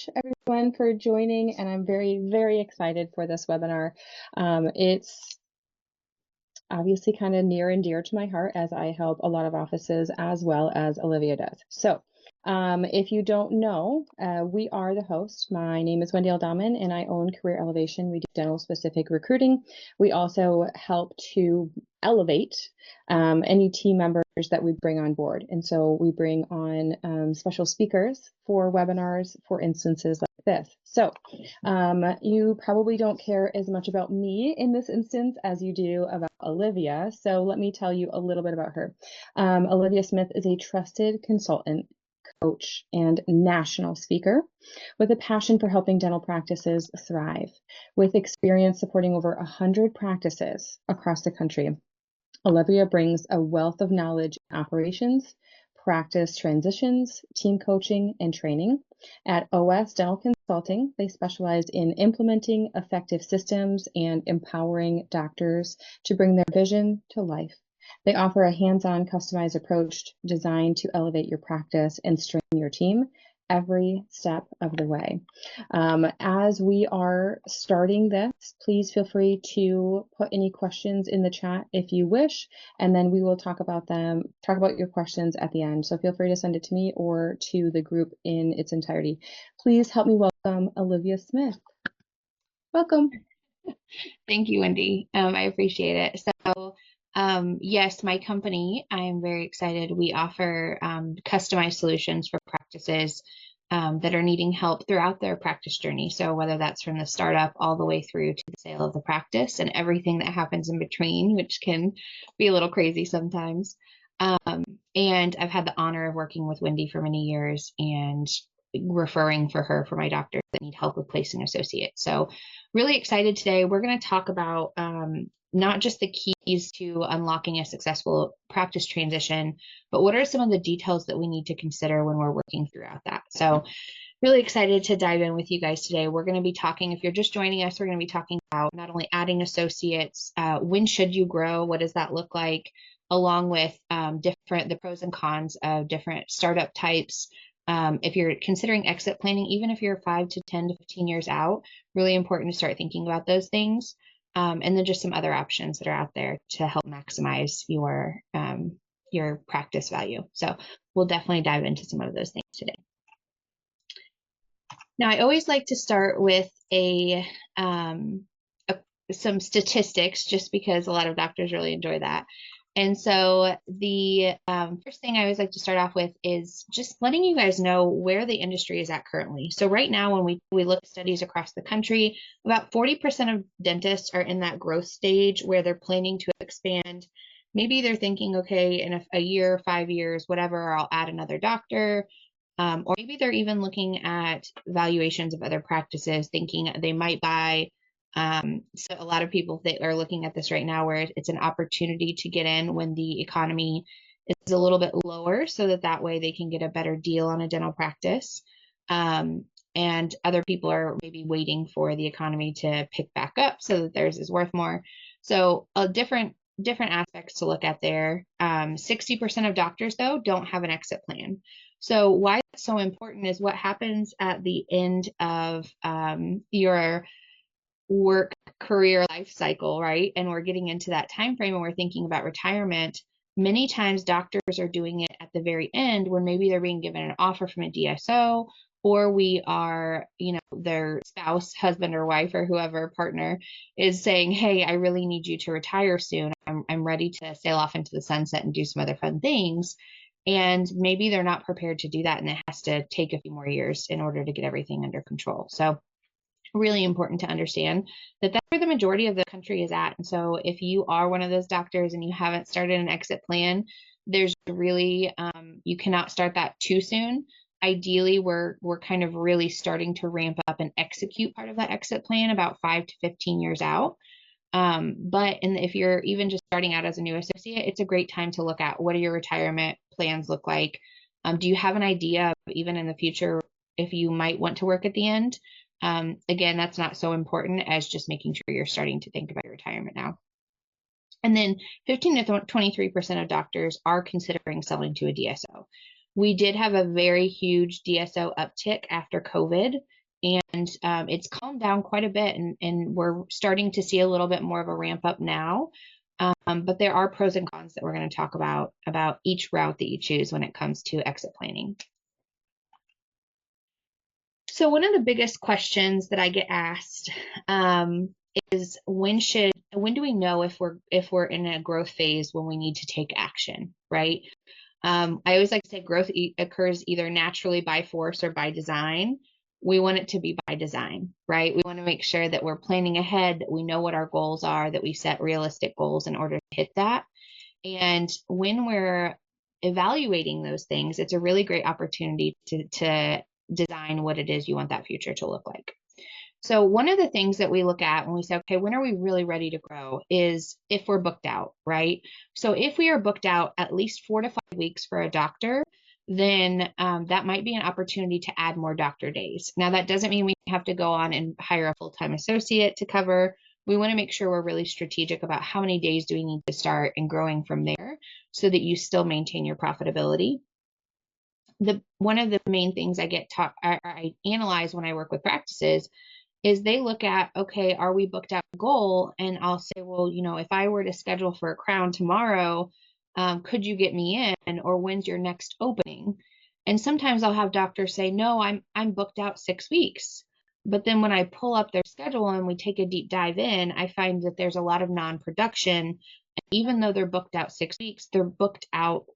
much, everyone, for joining, and I'm very, very excited for this webinar. It's obviously kind of near and dear to my heart as I help a lot of offices as well as Olivia does. So if you don't know, we are the host. My name is Wendy Aldaman and I own Career Elevation. We do dental specific recruiting. We also help to elevate any team members that we bring on board. And so we bring on special speakers for webinars for instances like this. So you probably don't care as much about me in this instance as you do about Olivia. So let me tell you a little bit about her. Olivia Smith is a trusted consultant, coach, and national speaker with a passion for helping dental practices thrive. With experience supporting over 100 practices across the country, Olivia brings a wealth of knowledge in operations, practice transitions, team coaching, and training. At OS Dental Consulting, they specialize in implementing effective systems and empowering doctors to bring their vision to life. They offer a hands-on, customized approach designed to elevate your practice and strengthen your team every step of the way. As we are starting this, please feel free to put any questions in the chat if you wish, and then we will talk about your questions at the end. So feel free to send it to me or to the group in its entirety. Please help me welcome Olivia Smith. Welcome. Thank you, Wendy. I appreciate it. So yes, my company, I'm very excited. We offer customized solutions for practices that are needing help throughout their practice journey. So whether that's from the startup all the way through to the sale of the practice and everything that happens in between, which can be a little crazy sometimes. And I've had the honor of working with Wendy for many years and referring for her for my doctors that need help with placing associates. So really excited today. We're going to talk about not just the keys to unlocking a successful practice transition, but what are some of the details that we need to consider when we're working throughout that. So really excited to dive in with you guys today. We're going to be talking, if you're just joining us, we're going to be talking about not only adding associates, when should you grow, what does that look like, along with the pros and cons of different startup types. If you're considering exit planning, even if you're 5 to 10 to 15 years out, really important to start thinking about those things. And then just some other options that are out there to help maximize your practice value. So we'll definitely dive into some of those things today. Now, I always like to start with some statistics, just because a lot of doctors really enjoy that. And so the first thing I always like to start off with is just letting you guys know where the industry is at currently. So right now, when we look at studies across the country, about 40% of dentists are in that growth stage where they're planning to expand. Maybe they're thinking, okay, in a year, 5 years, whatever, I'll add another doctor. Or maybe they're even looking at valuations of other practices, thinking they might buy. So a lot of people that are looking at this right now where it's an opportunity to get in when the economy is a little bit lower, so that way they can get a better deal on a dental practice. And other people are maybe waiting for the economy to pick back up so that theirs is worth more. So different aspects to look at there. 60% of doctors, though, don't have an exit plan. So why that's so important is what happens at the end of your work career life cycle, right? And we're getting into that time frame and we're thinking about retirement. Many times doctors are doing it at the very end when maybe they're being given an offer from a DSO, or we are, their spouse, husband or wife or whoever partner is saying, hey, I really need you to retire soon. I'm ready to sail off into the sunset and do some other fun things. And maybe they're not prepared to do that, and it has to take a few more years in order to get everything under control. So really important to understand that that's where the majority of the country is at. And so if you are one of those doctors and you haven't started an exit plan, there's really, you cannot start that too soon. Ideally, we're kind of really starting to ramp up and execute part of that exit plan about 5 to 15 years out. But if you're even just starting out as a new associate, it's a great time to look at what do your retirement plans look like. Do you have an idea of even in the future if you might want to work at the end? Again, that's not so important as just making sure you're starting to think about your retirement now. And then 15 to 23% of doctors are considering selling to a DSO. We did have a very huge DSO uptick after COVID, and it's calmed down quite a bit, and we're starting to see a little bit more of a ramp up now. But there are pros and cons that we're going to talk about each route that you choose when it comes to exit planning. So one of the biggest questions that I get asked is when do we know if we're in a growth phase when we need to take action, right? I always like to say growth occurs either naturally by force or by design. We want it to be by design, right? We want to make sure that we're planning ahead, that we know what our goals are, that we set realistic goals in order to hit that. And when we're evaluating those things, it's a really great opportunity to design what it is you want that future to look like. So one of the things that we look at when we say, okay, when are we really ready to grow is if we're booked out, right? So if we are booked out at least 4 to 5 weeks for a doctor, then that might be an opportunity to add more doctor days. Now, that doesn't mean we have to go on and hire a full-time associate to cover. We want to make sure we're really strategic about how many days do we need to start and growing from there so that you still maintain your profitability. One of the main things I analyze when I work with practices is they look at, okay, are we booked out goal? And I'll say, well, if I were to schedule for a crown tomorrow, could you get me in, or when's your next opening? And sometimes I'll have doctors say, no, I'm booked out 6 weeks. But then when I pull up their schedule and we take a deep dive in, I find that there's a lot of non-production. Even though they're booked out 6 weeks, they're booked out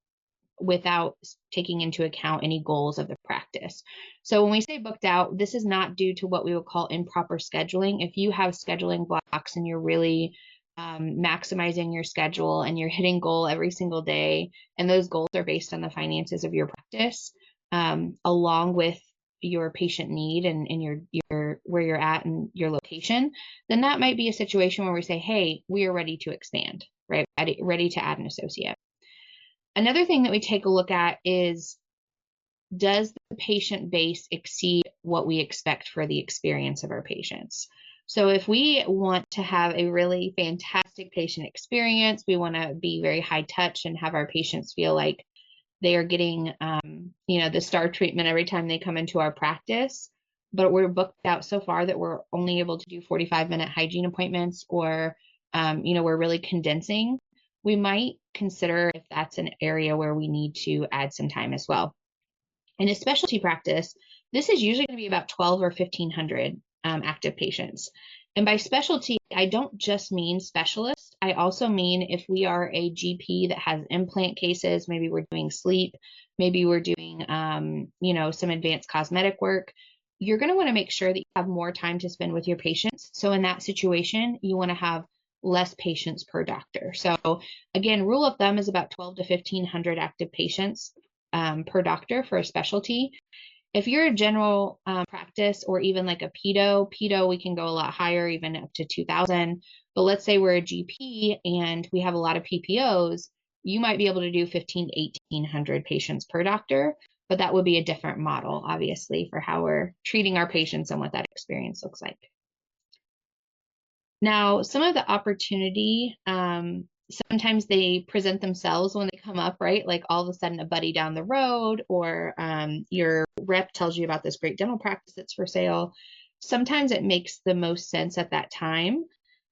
without taking into account any goals of the practice. So when we say booked out, this is not due to what we would call improper scheduling. If you have scheduling blocks and you're really maximizing your schedule and you're hitting goal every single day, and those goals are based on the finances of your practice, along with your patient need and your where you're at and your location, then that might be a situation where we say, hey, we are ready to expand, right? Ready to add an associate. Another thing that we take a look at is, does the patient base exceed what we expect for the experience of our patients? So if we want to have a really fantastic patient experience, we want to be very high touch and have our patients feel like they are getting, the star treatment every time they come into our practice, but we're booked out so far that we're only able to do 45-minute hygiene appointments, or, we're really condensing, we might consider if that's an area where we need to add some time as well. In a specialty practice, this is usually going to be about 12 or 1,500 active patients. And by specialty, I don't just mean specialist. I also mean if we are a GP that has implant cases, maybe we're doing sleep, maybe we're doing, some advanced cosmetic work, you're going to want to make sure that you have more time to spend with your patients. So in that situation, you want to have less patients per doctor. So again, rule of thumb is about 12 to 1,500 active patients per doctor for a specialty. If you're a general practice, or even like a pedo, we can go a lot higher, even up to 2,000. But let's say we're a GP and we have a lot of PPOs, you might be able to do 1,800 patients per doctor, but that would be a different model, obviously, for how we're treating our patients and what that experience looks like. Now, some of the opportunity, sometimes they present themselves when they come up, right? Like all of a sudden a buddy down the road, or your rep tells you about this great dental practice that's for sale. Sometimes it makes the most sense at that time.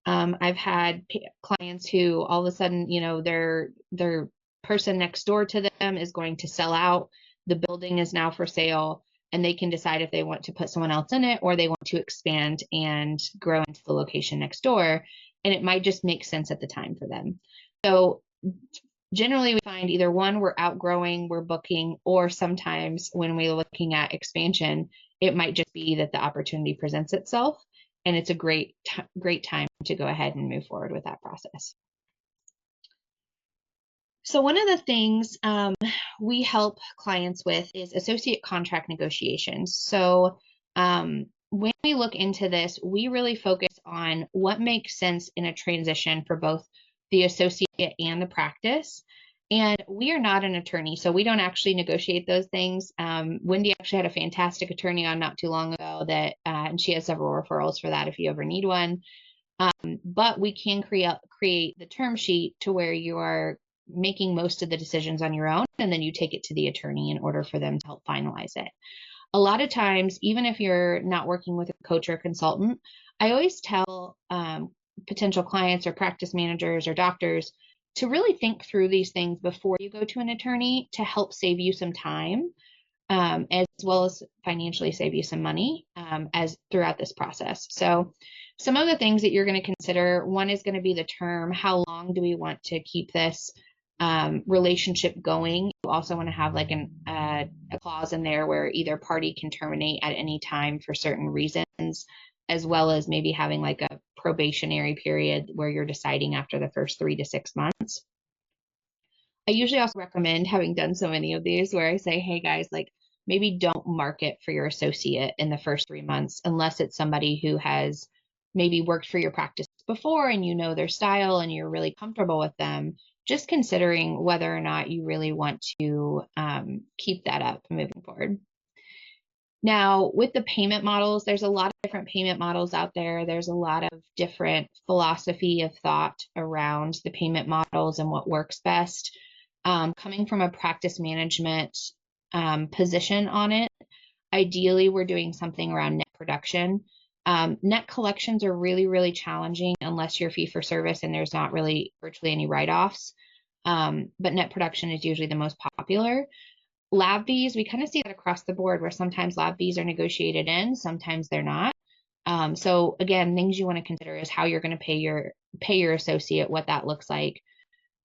I've had clients who all of a sudden, their person next door to them is going to sell out. The building is now for sale, and they can decide if they want to put someone else in it, or they want to expand and grow into the location next door. And it might just make sense at the time for them. So generally we find either one, we're outgrowing, we're booking, or sometimes when we're looking at expansion, it might just be that the opportunity presents itself, and it's a great time to go ahead and move forward with that process. So one of the things we help clients with is associate contract negotiations. So when we look into this, we really focus on what makes sense in a transition for both the associate and the practice. And we are not an attorney, so we don't actually negotiate those things. Wendy actually had a fantastic attorney on not too long ago and she has several referrals for that if you ever need one. But we can create the term sheet to where you are making most of the decisions on your own, and then you take it to the attorney in order for them to help finalize it. A lot of times, even if you're not working with a coach or a consultant, I always tell potential clients or practice managers or doctors to really think through these things before you go to an attorney to help save you some time, as well as financially save you some money as throughout this process. So some of the things that you're going to consider, one is going to be the term. How long do we want to keep this relationship going? You also want to have like a clause in there where either party can terminate at any time for certain reasons, as well as maybe having like a probationary period where you're deciding after the first 3 to 6 months. I usually also recommend, having done so many of these, where I say, hey guys, like maybe don't market for your associate in the first 3 months unless it's somebody who has maybe worked for your practice before and you know their style and you're really comfortable with them. Just considering whether or not you really want to keep that up moving forward. Now, with the payment models, there's a lot of different payment models out there. There's a lot of different philosophy of thought around the payment models and what works best. Coming from a practice management position on it, ideally, we're doing something around net production. Net collections are really, really challenging unless you're fee for service and there's not really virtually any write-offs. But net production is usually the most popular. Lab fees, we kind of see that across the board where sometimes lab fees are negotiated in, sometimes they're not. So again, things you want to consider is how you're going to pay your associate, what that looks like.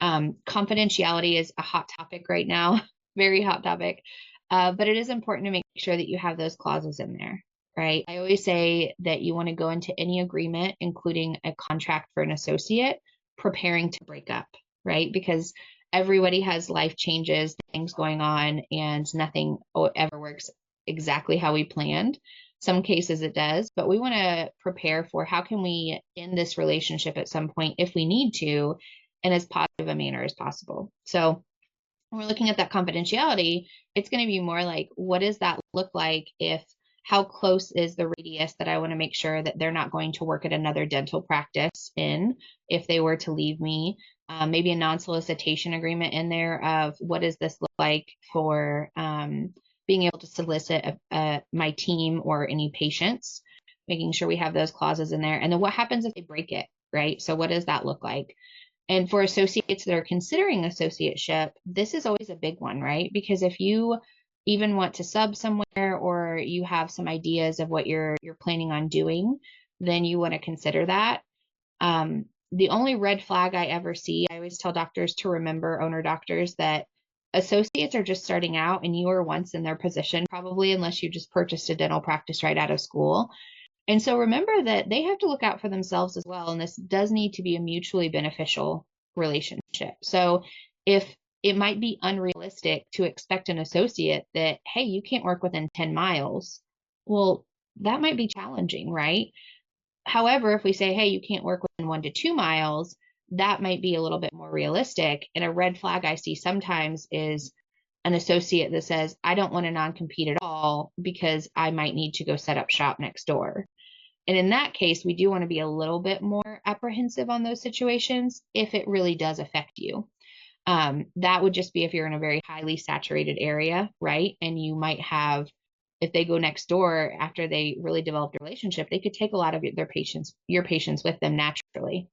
Confidentiality is a hot topic right now, very hot topic, but it is important to make sure that you have those clauses in there, right? I always say that you want to go into any agreement, including a contract for an associate, preparing to break up, right? Because everybody has life changes, things going on, and nothing ever works exactly how we planned. Some cases it does, but we want to prepare for how can we end this relationship at some point if we need to, in as positive a manner as possible. So when we're looking at that confidentiality, it's going to be more like, what does that look like if, how close is the radius that I want to make sure that they're not going to work at another dental practice in if they were to leave me? Maybe a non-solicitation agreement in there of what does this look like for being able to solicit my team or any patients, making sure we have those clauses in there. And then what happens if they break it, right? So what does that look like? And for associates that are considering associateship, this is always a big one, right? Because if you even want to sub somewhere or you have some ideas of what you're planning on doing, then you want to consider that. The only red flag I ever see, I always tell doctors to remember, owner doctors, that associates are just starting out and you were once in their position, probably, unless you just purchased a dental practice right out of school. And so remember that they have to look out for themselves as well. And this does need to be a mutually beneficial relationship. So if it might be unrealistic to expect an associate that, hey, you can't work within 10 miles. Well, that might be challenging, right? However, if we say, hey, you can't work within 1 to 2 miles, that might be a little bit more realistic. And a red flag I see sometimes is an associate that says, I don't want to non-compete at all because I might need to go set up shop next door. And in that case, we do want to be a little bit more apprehensive on those situations if it really does affect you. That would just be if you're in a very highly saturated area, right? And you might have, if they go next door after they really developed a relationship, they could take a lot of your patients with them naturally.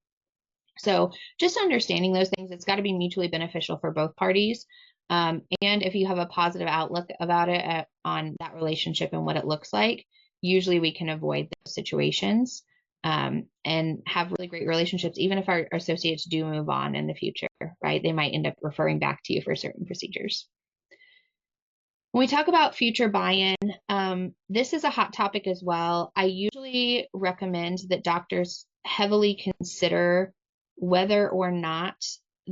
So just understanding those things, it's got to be mutually beneficial for both parties. And if you have a positive outlook about it on that relationship and what it looks like, usually we can avoid those situations and have really great relationships, even if our associates do move on in the future, right? They might end up referring back to you for certain procedures. When we talk about future buy-in, this is a hot topic as well. I usually recommend that doctors heavily consider whether or not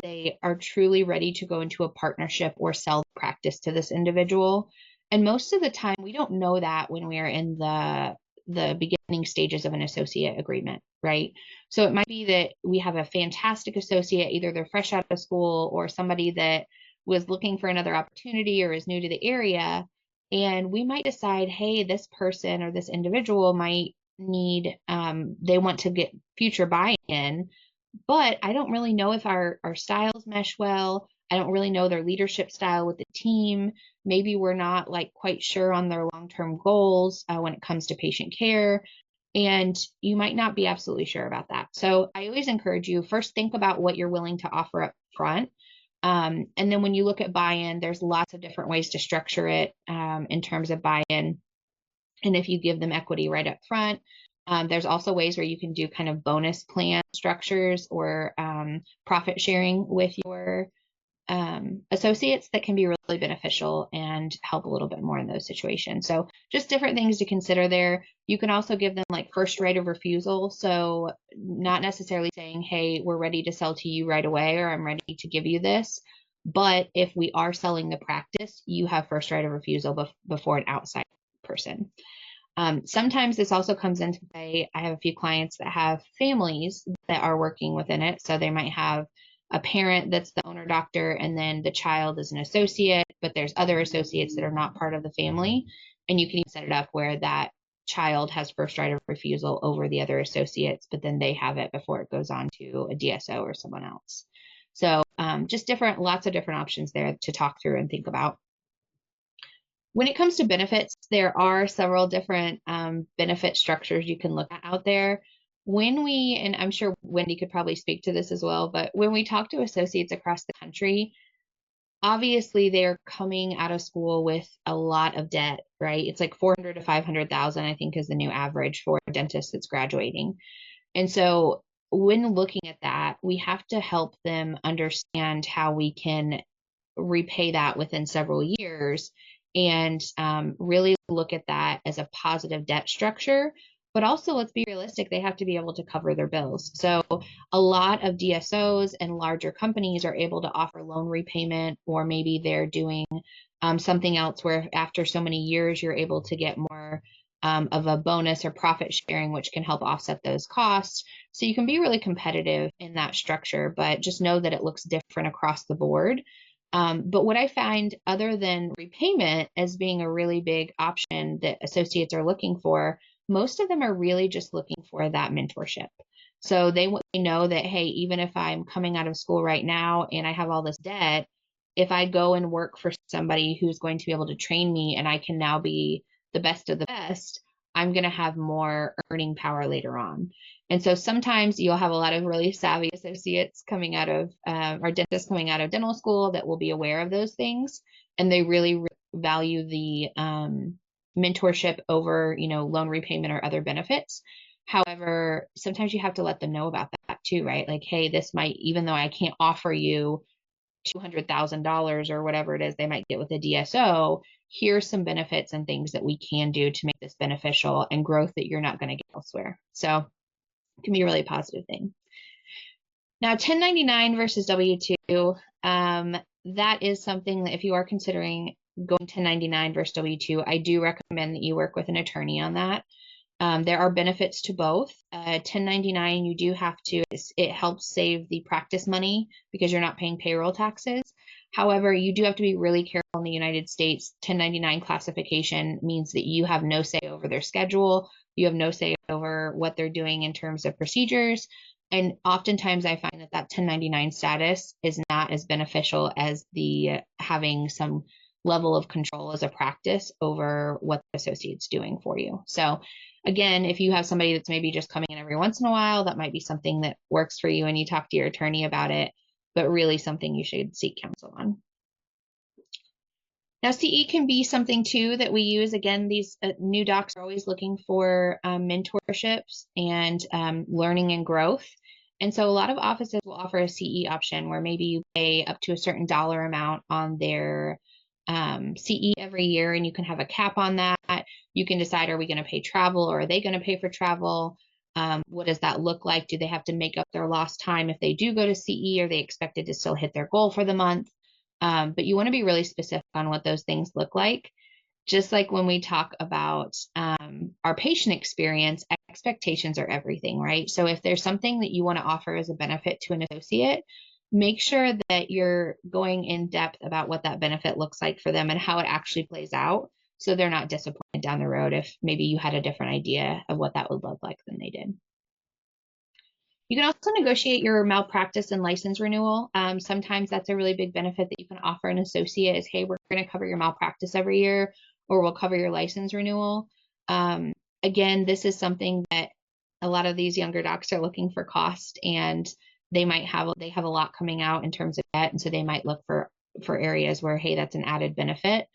they are truly ready to go into a partnership or sell the practice to this individual. And most of the time, we don't know that when we are in the beginning stages of an associate agreement, right? So it might be that we have a fantastic associate, either they're fresh out of school or somebody that was looking for another opportunity or is new to the area. And we might decide, hey, this person or this individual might need, they want to get future buy-in, but I don't really know if our styles mesh well. I don't really know their leadership style with the team. Maybe we're not like quite sure on their long-term goals when it comes to patient care. And you might not be absolutely sure about that. So I always encourage you first think about what you're willing to offer up front. And then when you look at buy-in, there's lots of different ways to structure it in terms of buy-in. And if you give them equity right up front, there's also ways where you can do kind of bonus plan structures or profit sharing with your associates that can be really beneficial and help a little bit more in those situations. So just different things to consider there. You can also give them like first right of refusal. So not necessarily saying, hey, we're ready to sell to you right away, or I'm ready to give you this. But if we are selling the practice, you have first right of refusal before an outside person. Sometimes this also comes into play. I have a few clients that have families that are working within it. So they might have a parent that's the owner doctor, and then the child is an associate, but there's other associates that are not part of the family. And you can even set it up where that child has first right of refusal over the other associates, but then they have it before it goes on to a DSO or someone else. So just lots of different options there to talk through and think about. When it comes to benefits, there are several different benefit structures you can look at out there. And I'm sure Wendy could probably speak to this as well, but when we talk to associates across the country, obviously they're coming out of school with a lot of debt, right? It's like 400 to 500,000, I think, is the new average for a dentist that's graduating. And so when looking at that, we have to help them understand how we can repay that within several years and really look at that as a positive debt structure. But also, let's be realistic, they have to be able to cover their bills. So, a lot of DSOs and larger companies are able to offer loan repayment, or maybe they're doing something else where after so many years, you're able to get more of a bonus or profit sharing, which can help offset those costs. So, you can be really competitive in that structure, but just know that it looks different across the board. But what I find, other than repayment as being a really big option that associates are looking for, most of them are really just looking for that mentorship. So they know that, hey, even if I'm coming out of school right now and I have all this debt, if I go and work for somebody who's going to be able to train me and I can now be the best of the best, I'm going to have more earning power later on. And so sometimes you'll have a lot of really savvy associates coming out of, or dentists coming out of dental school that will be aware of those things. And they really value the mentorship over, loan repayment or other benefits. However, sometimes you have to let them know about that too, right? Like, hey, this might, even though I can't offer you $200,000 or whatever it is they might get with a DSO, here's some benefits and things that we can do to make this beneficial and growth that you're not going to get elsewhere. So it can be a really positive thing. Now, 1099 versus W-2, that is something that if you are considering going 1099 versus W-2, I do recommend that you work with an attorney on that. There are benefits to both. 1099, you do have to, it helps save the practice money because you're not paying payroll taxes. However, you do have to be really careful in the United States. 1099 classification means that you have no say over their schedule. You have no say over what they're doing in terms of procedures. And oftentimes I find that 1099 status is not as beneficial as the having some level of control as a practice over what the associate's doing for you. So again, if you have somebody that's maybe just coming in every once in a while, that might be something that works for you and you talk to your attorney about it, but really something you should seek counsel on. Now, CE can be something too that we use. Again, these new docs are always looking for mentorships and learning and growth. And so a lot of offices will offer a CE option where maybe you pay up to a certain dollar amount on their CE every year, and you can have a cap on that. You can decide, are we going to pay travel or are they going to pay for travel? What does that look like? Do they have to make up their lost time if they do go to CE? Are they expected to still hit their goal for the month? But you want to be really specific on what those things look like. Just like when we talk about our patient experience, expectations are everything, right? So if there's something that you want to offer as a benefit to an associate, make sure that you're going in depth about what that benefit looks like for them and how it actually plays out, so they're not disappointed down the road if maybe you had a different idea of what that would look like than they did. You can also negotiate your malpractice and license renewal. Sometimes that's a really big benefit that you can offer an associate is, hey, we're going to cover your malpractice every year, or we'll cover your license renewal. Again, this is something that a lot of these younger docs are looking for cost, and they have a lot coming out in terms of debt, and so they might look for areas where, hey, that's an added benefit,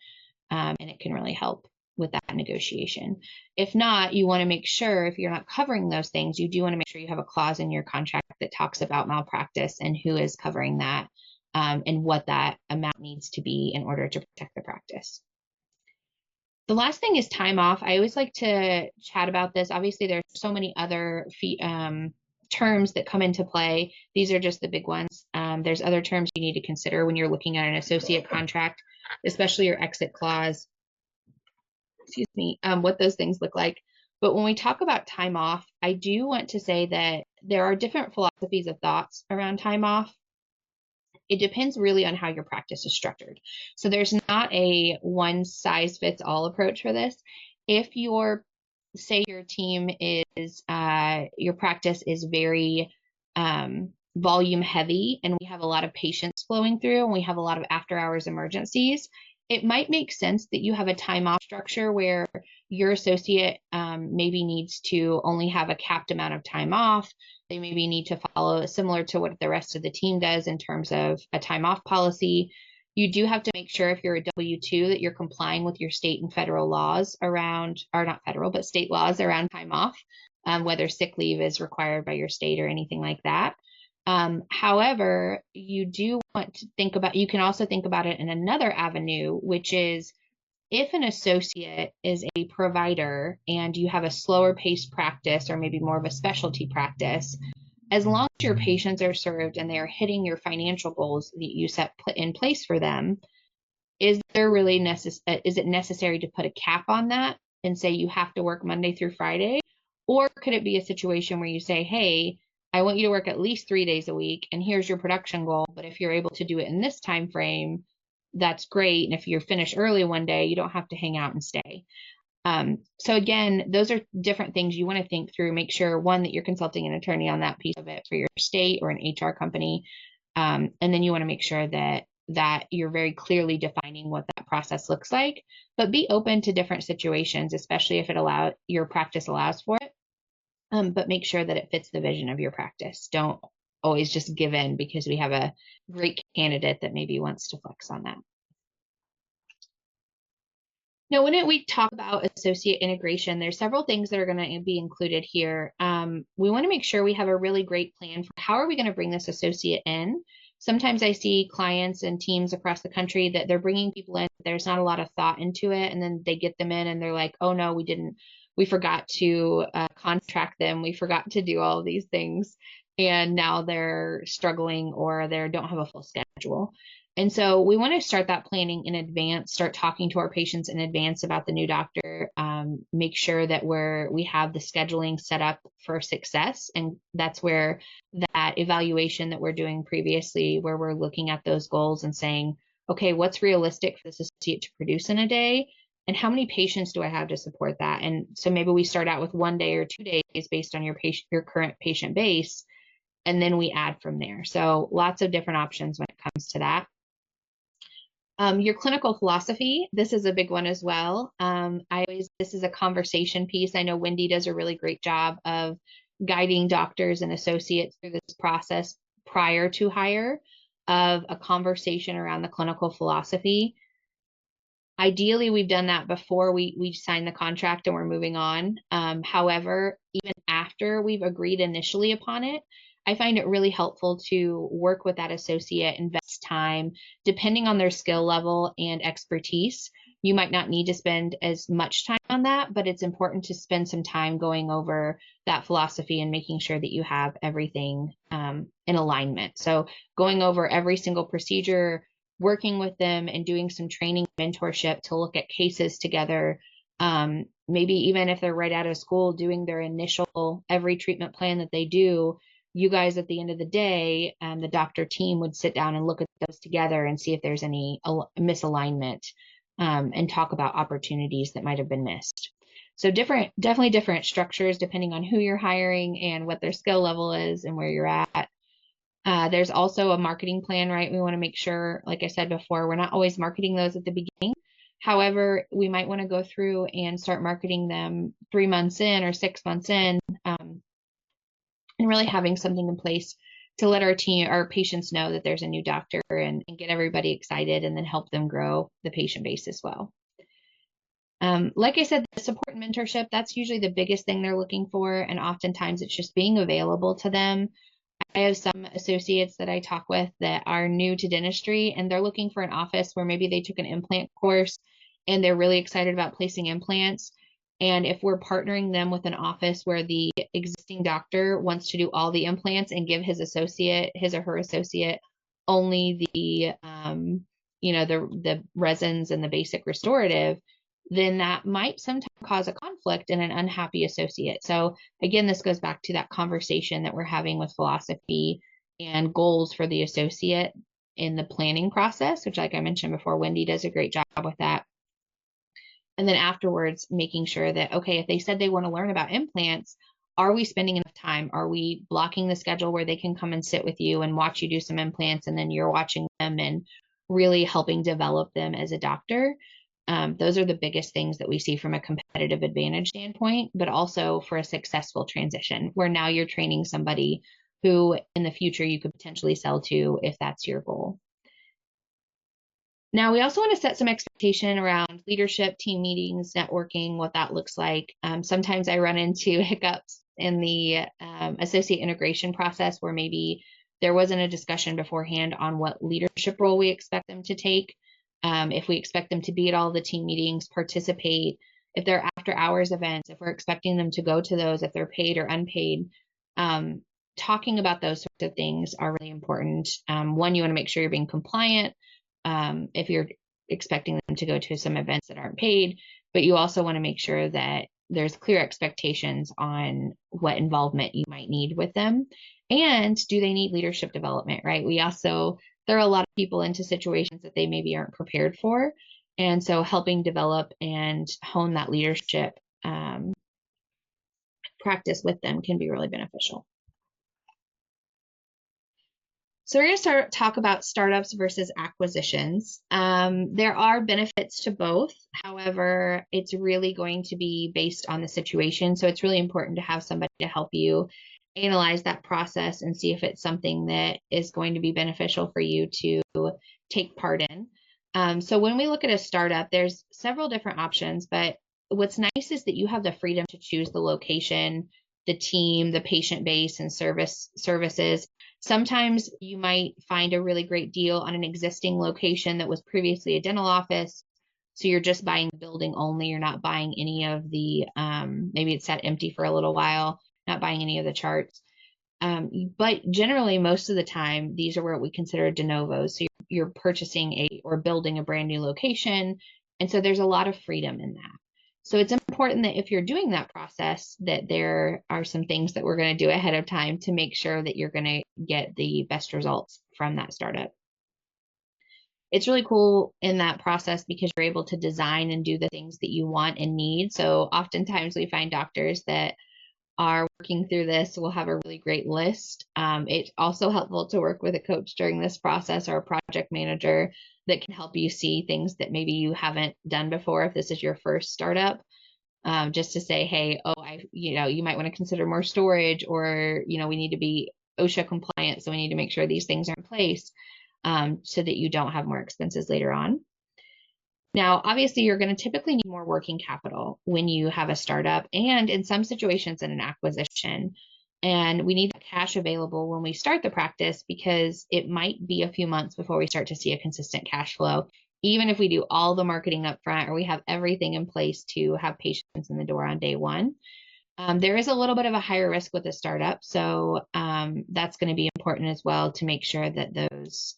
and it can really help with that negotiation. If not, you want to make sure, if you're not covering those things, you do want to make sure you have a clause in your contract that talks about malpractice and who is covering that, and what that amount needs to be in order to protect the practice. The last thing is time off. I always like to chat about this. Obviously, there's so many other terms that come into play. These are just the big ones. There's other terms you need to consider when you're looking at an associate contract, especially your exit clause, excuse me, what those things look like. But when we talk about time off, I do want to say that there are different philosophies of thoughts around time off. It depends really on how your practice is structured. So there's not a one size fits all approach for this. If say your team is, your practice is very volume heavy, and we have a lot of patients flowing through, and we have a lot of after hours emergencies, it might make sense that you have a time off structure where your associate maybe needs to only have a capped amount of time off. They maybe need to follow similar to what the rest of the team does in terms of a time off policy. You do have to make sure, if you're a W-2, that you're complying with your state and federal laws around, or not federal, but state laws around time off, whether sick leave is required by your state or anything like that. However, you do want to think about, you can also think about it in another avenue, which is, if an associate is a provider and you have a slower paced practice, or maybe more of a specialty practice, as long as your patients are served and they are hitting your financial goals that you set in place for them, is it necessary to put a cap on that and say you have to work Monday through Friday? Or could it be a situation where you say, hey, I want you to work at least 3 days a week, and here's your production goal, but if you're able to do it in this time frame, that's great. And if you're finished early one day, you don't have to hang out and stay. So again, those are different things you want to think through. Make sure, one, that you're consulting an attorney on that piece of it for your state or an HR company. And then you want to make sure that you're very clearly defining what that process looks like, but be open to different situations, especially if your practice allows for it. But make sure that it fits the vision of your practice. Don't always just give in because we have a great candidate that maybe wants to flex on that. Now, when we talk about associate integration, there's several things that are going to be included here. We want to make sure we have a really great plan for how are we going to bring this associate in. Sometimes I see clients and teams across the country that they're bringing people in, there's not a lot of thought into it, and then they get them in and they're like, oh no, we forgot to contract them, we forgot to do all of these things, and now they're struggling or they don't have a full schedule. And so we want to start that planning in advance, start talking to our patients in advance about the new doctor, make sure that we have the scheduling set up for success. And that's where that evaluation that we're doing previously, where we're looking at those goals and saying, okay, what's realistic for this associate to produce in a day? And how many patients do I have to support that? And so maybe we start out with 1 day or 2 days based on your current patient base, and then we add from there. So lots of different options when it comes to that. Your clinical philosophy, this is a big one as well. This is a conversation piece. I know Wendy does a really great job of guiding doctors and associates through this process prior to hire, of a conversation around the clinical philosophy. Ideally, we've done that before we sign the contract and we're moving on. However, even after we've agreed initially upon it, I find it really helpful to work with that associate, invest time, depending on their skill level and expertise. You might not need to spend as much time on that, but it's important to spend some time going over that philosophy and making sure that you have everything in alignment. So going over every single procedure, working with them and doing some training, mentorship to look at cases together. Maybe even if they're right out of school, doing their initial every treatment plan that they do, you guys at the end of the day, the doctor team would sit down and look at those together and see if there's any misalignment, and talk about opportunities that might have been missed. So definitely different structures depending on who you're hiring and what their skill level is and where you're at. There's also a marketing plan, right? We want to make sure, like I said before, we're not always marketing those at the beginning. However, we might want to go through and start marketing them 3 months in or 6 months in, and really having something in place to let our patients know that there's a new doctor and get everybody excited and then help them grow the patient base as well. Like I said, the support and mentorship, that's usually the biggest thing they're looking for. And oftentimes it's just being available to them. I have some associates that I talk with that are new to dentistry and they're looking for an office where maybe they took an implant course and they're really excited about placing implants. And if we're partnering them with an office where the existing doctor wants to do all the implants and give his or her associate, only the resins and the basic restorative, then that might sometimes cause a conflict and an unhappy associate. So again, this goes back to that conversation that we're having with philosophy and goals for the associate in the planning process, which, like I mentioned before, Wendy does a great job with that. And then afterwards, making sure that, okay, if they said they want to learn about implants, are we spending enough time? Are we blocking the schedule where they can come and sit with you and watch you do some implants and then you're watching them and really helping develop them as a doctor? Those are the biggest things that we see from a competitive advantage standpoint, but also for a successful transition where now you're training somebody who in the future you could potentially sell to if that's your goal. Now, we also want to set some expectation around leadership, team meetings, networking, what that looks like. Sometimes I run into hiccups in the associate integration process where maybe there wasn't a discussion beforehand on what leadership role we expect them to take. If we expect them to be at all the team meetings, participate, if they're after hours events, if we're expecting them to go to those, if they're paid or unpaid. Talking about those sorts of things are really important. One, you want to make sure you're being compliant. If you're expecting them to go to some events that aren't paid, but you also want to make sure that there's clear expectations on what involvement you might need with them. And do they need leadership development, right? There are a lot of people into situations that they maybe aren't prepared for. And so helping develop and hone that leadership practice with them can be really beneficial. So we're going to talk about startups versus acquisitions. There are benefits to both. However, it's really going to be based on the situation. So it's really important to have somebody to help you analyze that process and see if it's something that is going to be beneficial for you to take part in. So when we look at a startup, there's several different options, but what's nice is that you have the freedom to choose the location, the team, the patient base, and services. Sometimes you might find a really great deal on an existing location that was previously a dental office. So you're just buying the building only. You're not buying any of the, maybe it's sat empty for a little while, not buying any of the charts. But generally, most of the time, these are what we consider de novo. So you're purchasing or building a brand new location. And so there's a lot of freedom in that. So it's important that if you're doing that process, that there are some things that we're going to do ahead of time to make sure that you're going to get the best results from that startup. It's really cool in that process because you're able to design and do the things that you want and need. So oftentimes we find doctors that are working through this will have a really great list. It's also helpful to work with a coach during this process or a project manager that can help you see things that maybe you haven't done before if this is your first startup. Just to say, hey, you might want to consider more storage, or, we need to be OSHA compliant, so we need to make sure these things are in place so that you don't have more expenses later on. Now, obviously, you're going to typically need more working capital when you have a startup and in some situations in an acquisition. And we need that cash available when we start the practice because it might be a few months before we start to see a consistent cash flow, even if we do all the marketing up front or we have everything in place to have patients in the door on day one. There is a little bit of a higher risk with a startup. So that's going to be important as well to make sure that those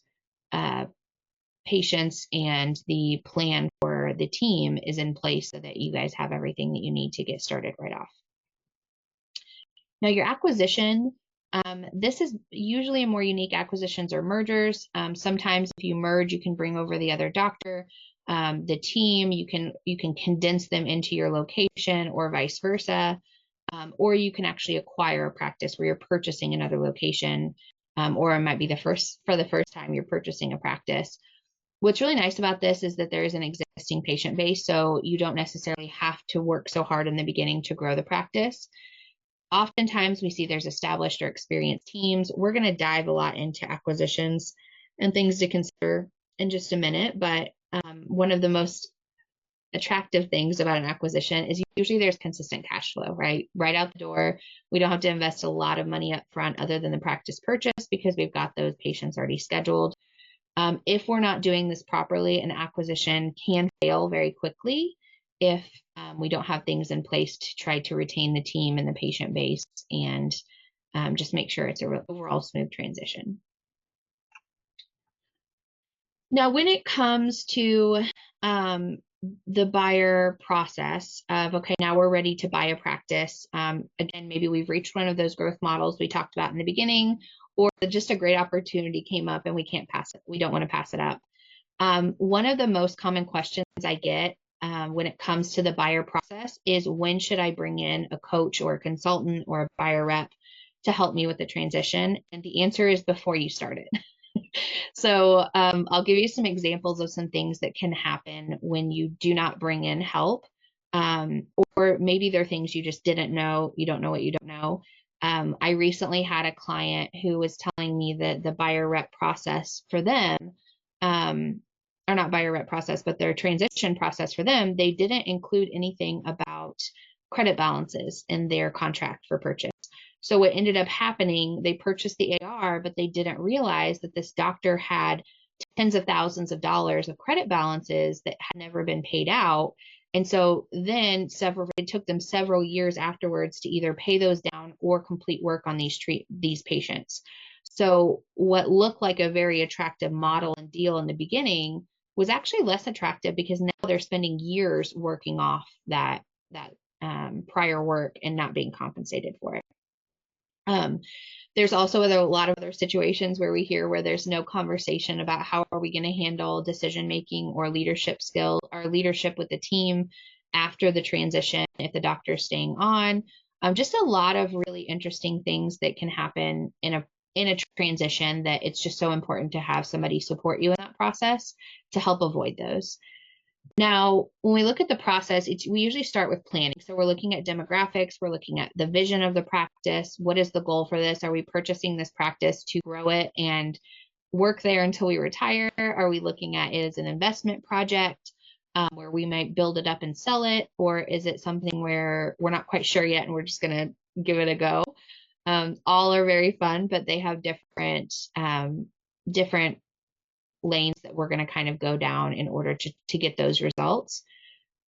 patients and the plan for the team is in place so that you guys have everything that you need to get started right off. Now, your acquisition, this is usually a more unique acquisitions or mergers. Sometimes if you merge, you can bring over the other doctor. the team. You can condense them into your location or vice versa. Or you can actually acquire a practice where you're purchasing another location, or it might be for the first time you're purchasing a practice. What's really nice about this is that there is an existing patient base, so you don't necessarily have to work so hard in the beginning to grow the practice. Oftentimes we see there's established or experienced teams. We're going to dive a lot into acquisitions and things to consider in just a minute, but one of the most attractive things about an acquisition is usually there's consistent cash flow, right out the door. We don't have to invest a lot of money up front other than the practice purchase because we've got those patients already scheduled. If we're not doing this properly, an acquisition can fail very quickly if we don't have things in place to try to retain the team and the patient base and just make sure it's an overall smooth transition. Now, when it comes to the buyer process of, okay, now we're ready to buy a practice. Again, maybe we've reached one of those growth models we talked about in the beginning, or just a great opportunity came up and we can't pass it. We don't want to pass it up. One of the most common questions I get when it comes to the buyer process is, when should I bring in a coach or a consultant or a buyer rep to help me with the transition? And the answer is before you start it. So I'll give you some examples of some things that can happen when you do not bring in help, or maybe there are things you just didn't know. You don't know what you don't know. I recently had a client who was telling me that the buyer rep process for them, or not buyer rep process, but their transition process for them, they didn't include anything about credit balances in their contract for purchase. So what ended up happening, they purchased the AR, but they didn't realize that this doctor had tens of thousands of dollars of credit balances that had never been paid out. And so then it took them several years afterwards to either pay those down or complete work on these patients. So what looked like a very attractive model and deal in the beginning was actually less attractive, because now they're spending years working off that prior work and not being compensated for it. There's also a lot of other situations where we hear where there's no conversation about how are we going to handle decision making or leadership skills or leadership with the team after the transition if the doctor's staying on. Just a lot of really interesting things that can happen in a transition, that it's just so important to have somebody support you in that process to help avoid those. Now, when we look at the process, we usually start with planning. So we're looking at demographics, we're looking at the vision of the practice. What is the goal for this? Are we purchasing this practice to grow it and work there until we retire? Are we looking at it as an investment project where we might build it up and sell it? Or is it something where we're not quite sure yet and we're just going to give it a go? All are very fun, but they have different lanes that we're going to kind of go down in order to get those results.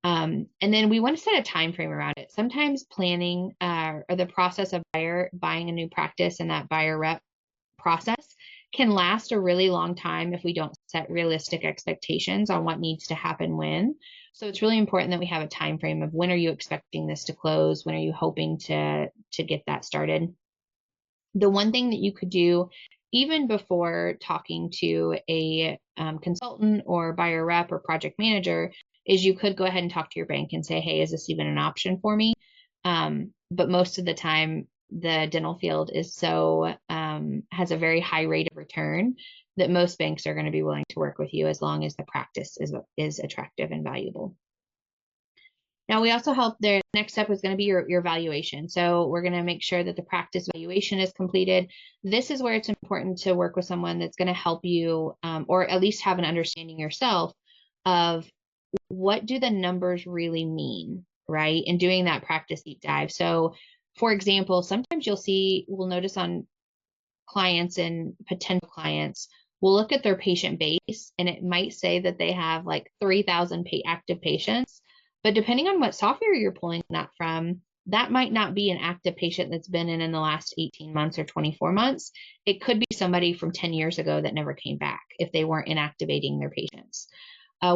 And then we want to set a time frame around it. Sometimes planning or the process of buying a new practice and that buyer rep process can last a really long time if we don't set realistic expectations on what needs to happen when. So it's really important that we have a time frame of, when are you expecting this to close? When are you hoping to get that started? The one thing that you could do even before talking to a consultant or buyer rep or project manager is you could go ahead and talk to your bank and say, hey, is this even an option for me? But most of the time, the dental field is has a very high rate of return that most banks are going to be willing to work with you as long as the practice is attractive and valuable. Now, we also help. The next step is going to be your valuation. So we're going to make sure that the practice valuation is completed. This is where it's important to work with someone that's going to help you, or at least have an understanding yourself of what do the numbers really mean, right? And doing that practice deep dive. So, for example, sometimes we'll notice on clients and potential clients, we'll look at their patient base and it might say that they have like 3,000 active patients. But depending on what software you're pulling that from, that might not be an active patient that's been in the last 18 months or 24 months. It could be somebody from 10 years ago that never came back if they weren't inactivating their patients.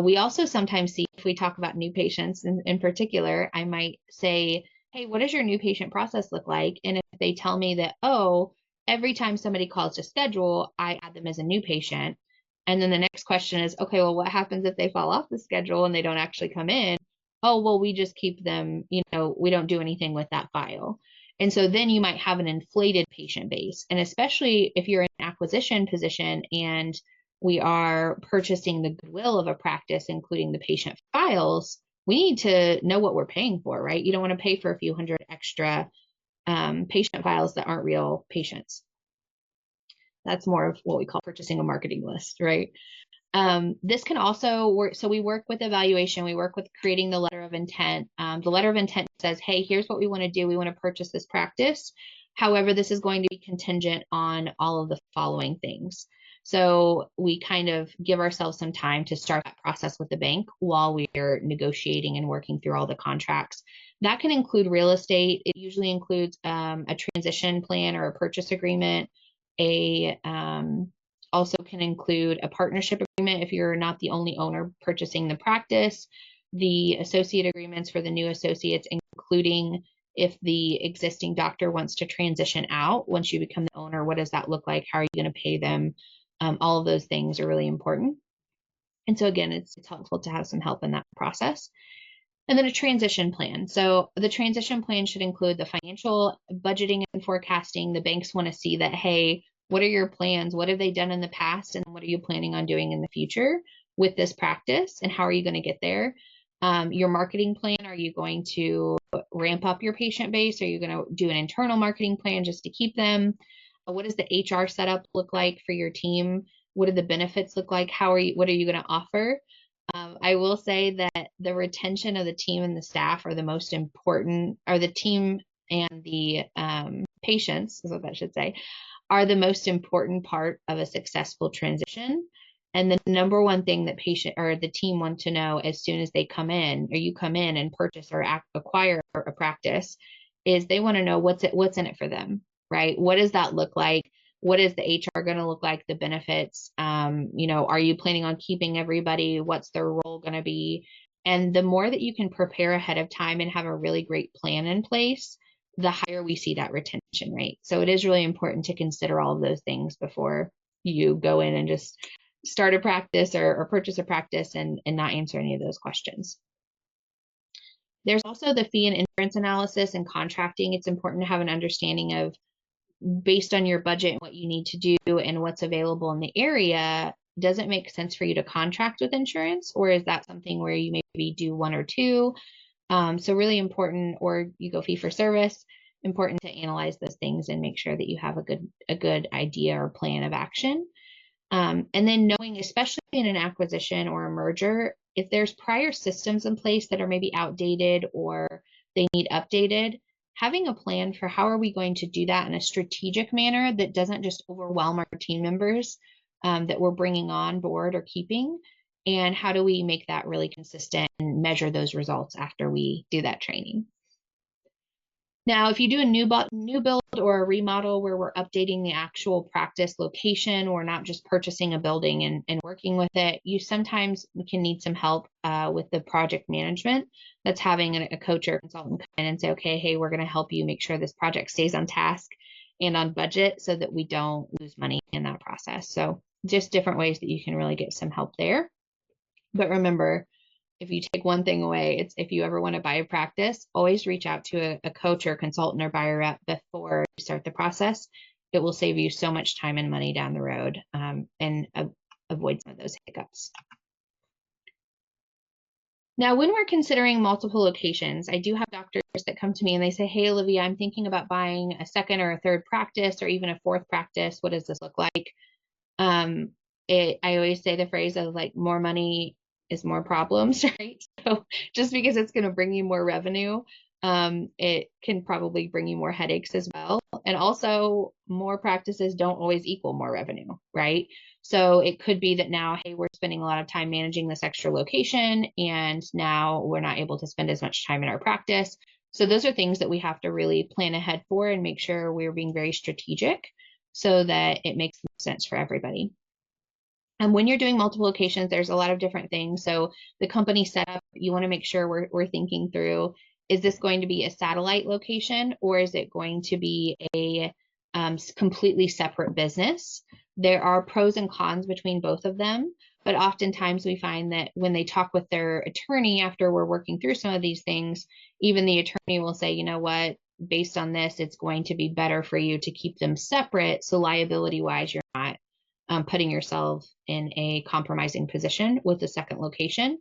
We also sometimes see, if we talk about new patients in particular, I might say, hey, what does your new patient process look like? And if they tell me that, oh, every time somebody calls to schedule, I add them as a new patient, And then the next question is, okay, well, what happens if they fall off the schedule and they don't actually come in? Oh, well, we just keep them, we don't do anything with that file. And so then you might have an inflated patient base. And especially if you're in an acquisition position and we are purchasing the goodwill of a practice, including the patient files, we need to know what we're paying for, right? You don't want to pay for a few hundred extra patient files that aren't real patients. That's more of what we call purchasing a marketing list, right? This can also work. So we work with evaluation. We work with creating the letter of intent. The letter of intent says, hey, here's what we want to do. We want to purchase this practice. However, this is going to be contingent on all of the following things. So we kind of give ourselves some time to start that process with the bank while we're negotiating and working through all the contracts. That can include real estate. It usually includes a transition plan or a purchase agreement, also can include a partnership agreement if you're not the only owner purchasing the practice, the associate agreements for the new associates, including if the existing doctor wants to transition out once you become the owner, what does that look like? How are you going to pay them? All of those things are really important. And so again, it's helpful to have some help in that process. And then a transition plan. So the transition plan should include the financial budgeting and forecasting. The banks want to see that, hey, what are your plans? What have they done in the past? And what are you planning on doing in the future with this practice? And how are you going to get there? Your marketing plan, are you going to ramp up your patient base? Are you going to do an internal marketing plan just to keep them? What does the HR setup look like for your team? What do the benefits look like? What are you going to offer? I will say that the retention of the team and the staff are the most important, or the team and the patients, is what that should say, are the most important part of a successful transition. And the number one thing that patient or the team want to know as soon as they come in, or you come in and purchase or acquire a practice, is they want to know what's in it for them, right? What does that look like? What is the HR going to look like? The benefits, are you planning on keeping everybody? What's their role going to be? And the more that you can prepare ahead of time and have a really great plan in place, the higher we see that retention rate. So it is really important to consider all of those things before you go in and just start a practice or purchase a practice and not answer any of those questions. There's also the fee and insurance analysis and contracting. It's important to have an understanding of, based on your budget and what you need to do and what's available in the area, does it make sense for you to contract with insurance, or is that something where you maybe do one or two? So really important, or you go fee for service, important to analyze those things and make sure that you have a good idea or plan of action. And then knowing, especially in an acquisition or a merger, if there's prior systems in place that are maybe outdated or they need updated, having a plan for how are we going to do that in a strategic manner that doesn't just overwhelm our team members that we're bringing on board or keeping, and how do we make that really consistent and measure those results after we do that training. Now, if you do a new build or a remodel where we're updating the actual practice location, we're not just purchasing a building and working with it, you sometimes can need some help with the project management. That's having a coach or consultant come in and say, okay, hey, we're going to help you make sure this project stays on task and on budget so that we don't lose money in that process. So just different ways that you can really get some help there. But remember, if you take one thing away, it's if you ever want to buy a practice, always reach out to a coach or consultant or buyer rep before you start the process. It will save you so much time and money down the road and avoid some of those hiccups. Now, when we're considering multiple locations, I do have doctors that come to me and they say, hey, Olivia, I'm thinking about buying a second or a third practice or even a fourth practice. What does this look like? I always say the phrase of like, more money is more problems, right? So just because it's going to bring you more revenue, it can probably bring you more headaches as well. And also, more practices don't always equal more revenue, right? So it could be that now, hey, we're spending a lot of time managing this extra location, and now we're not able to spend as much time in our practice. So those are things that we have to really plan ahead for and make sure we're being very strategic so that it makes sense for everybody. And when you're doing multiple locations, there's a lot of different things. So the company setup, you want to make sure we're thinking through, is this going to be a satellite location or is it going to be a completely separate business? There are pros and cons between both of them, but oftentimes we find that when they talk with their attorney after we're working through some of these things, even the attorney will say, you know what, based on this, it's going to be better for you to keep them separate. So liability wise, you're not putting yourself in a compromising position with the second location.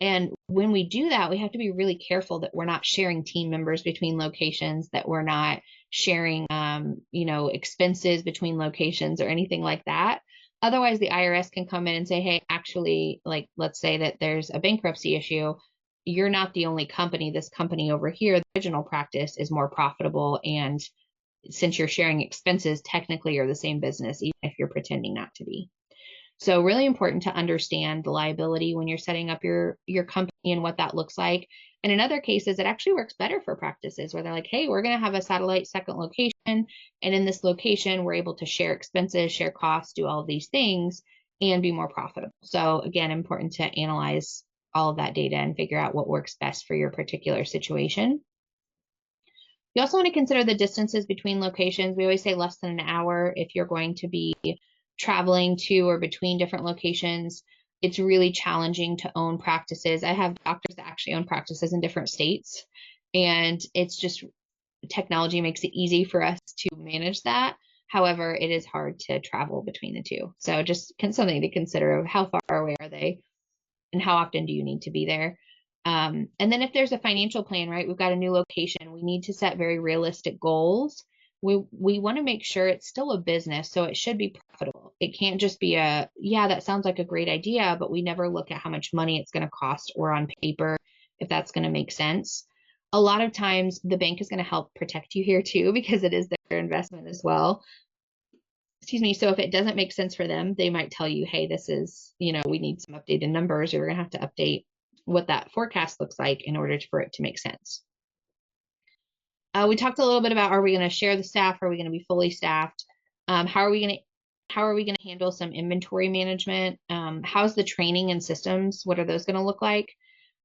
And when we do that, we have to be really careful that we're not sharing team members between locations, that we're not sharing, expenses between locations or anything like that. Otherwise, the IRS can come in and say, hey, actually, like, let's say that there's a bankruptcy issue. You're not the only company. This company over here, the original practice, is more profitable. And since you're sharing expenses, technically you're the same business, even if you're pretending not to be. So really important to understand the liability when you're setting up your company and what that looks like. And in other cases, it actually works better for practices where they're like, hey, we're going to have a satellite second location. And in this location, we're able to share expenses, share costs, do all of these things and be more profitable. So again, important to analyze all of that data and figure out what works best for your particular situation. You also want to consider the distances between locations. We always say less than an hour if you're going to be traveling to or between different locations. It's really challenging to own practices. I have doctors that actually own practices in different states, and it's just technology makes it easy for us to manage that. However, it is hard to travel between the two. So just something to consider of how far away are they and how often do you need to be there. And then if there's a financial plan, right, we've got a new location, we need to set very realistic goals. We want to make sure it's still a business, so it should be profitable. It can't just be yeah, that sounds like a great idea, but we never look at how much money it's going to cost or on paper if that's going to make sense. A lot of times the bank is going to help protect you here too, because it is their investment as well. Excuse me. So if it doesn't make sense for them, they might tell you, hey, this is, we need some updated numbers, or we're going to have to update what that forecast looks like in order for it to make sense. We talked a little bit about, are we going to share the staff? Are we going to be fully staffed? How are we going to handle some inventory management? How's the training and systems? What are those going to look like?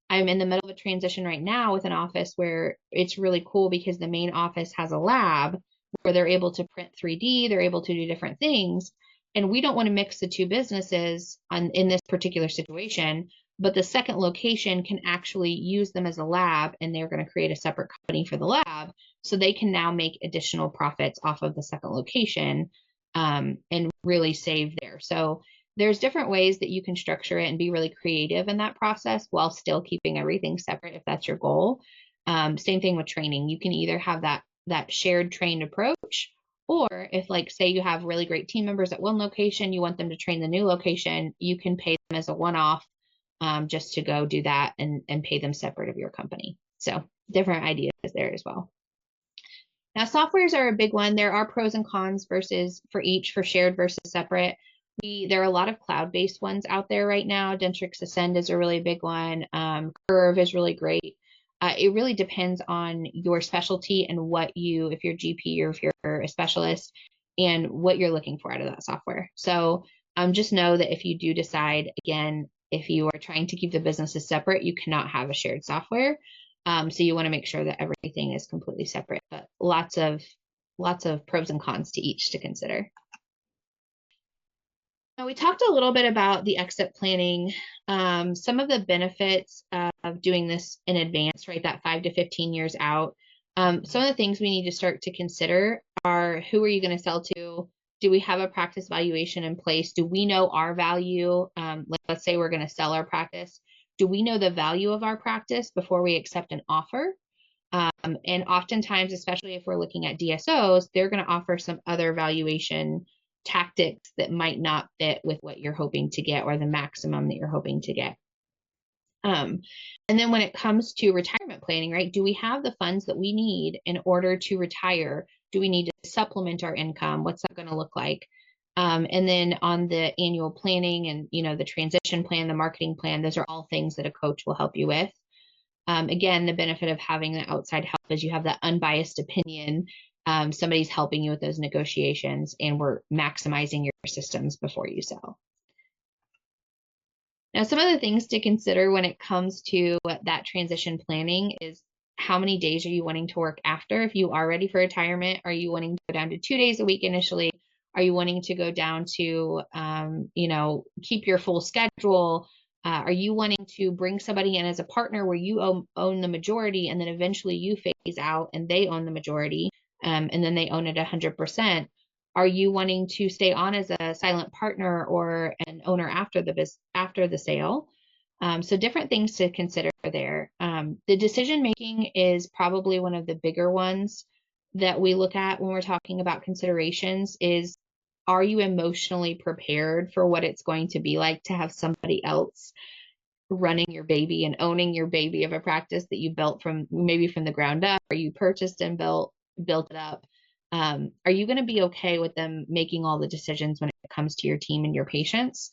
I'm in the middle of a transition right now with an office where it's really cool because the main office has a lab where they're able to print 3D, they're able to do different things. And we don't want to mix the two businesses in this particular situation, but the second location can actually use them as a lab, and they're going to create a separate company for the lab. So they can now make additional profits off of the second location and really save there. So there's different ways that you can structure it and be really creative in that process while still keeping everything separate if that's your goal. Same thing with training. You can either have that shared trained approach, or if, like, say you have really great team members at one location, you want them to train the new location, you can pay them as a one-off just to go do that and pay them separate of your company. So different ideas there as well. Now, softwares are a big one. There are pros and cons for each, for shared versus separate. There are a lot of cloud-based ones out there right now. Dentrix Ascend is a really big one. Curve is really great. It really depends on your specialty and if you're GP or if you're a specialist, and what you're looking for out of that software. So just know that if you do decide, again, if you are trying to keep the businesses separate, you cannot have a shared software. So you want to make sure that everything is completely separate, but lots of pros and cons to each to consider. Now, we talked a little bit about the exit planning, some of the benefits of doing this in advance, right? That 5 to 15 years out. Some of the things we need to start to consider are, who are you going to sell to? Do we have a practice valuation in place? Do we know our value? Let's say we're going to sell our practice. Do we know the value of our practice before we accept an offer? And oftentimes, especially if we're looking at DSOs, they're going to offer some other valuation tactics that might not fit with what you're hoping to get or the maximum that you're hoping to get. And then when it comes to retirement planning, right, do we have the funds that we need in order to retire? Do we need to supplement our income? What's that going to look like? And then on the annual planning and, the transition plan, the marketing plan, those are all things that a coach will help you with. Again, the benefit of having the outside help is you have that unbiased opinion. Somebody's helping you with those negotiations, and we're maximizing your systems before you sell. Now, some of the things to consider when it comes to that transition planning is, how many days are you wanting to work after? If you are ready for retirement, are you wanting to go down to 2 days a week initially, Are you wanting to go down to, keep your full schedule? Are you wanting to bring somebody in as a partner where you own the majority, and then eventually you phase out and they own the majority, and then they own it 100%? Are you wanting to stay on as a silent partner or an owner after the sale? So different things to consider there. The decision making is probably one of the bigger ones that we look at when we're talking about considerations. Is, are you emotionally prepared for what it's going to be like to have somebody else running your baby and owning your baby of a practice that you built from the ground up, or you purchased and built it up? Are you going to be okay with them making all the decisions when it comes to your team and your patients?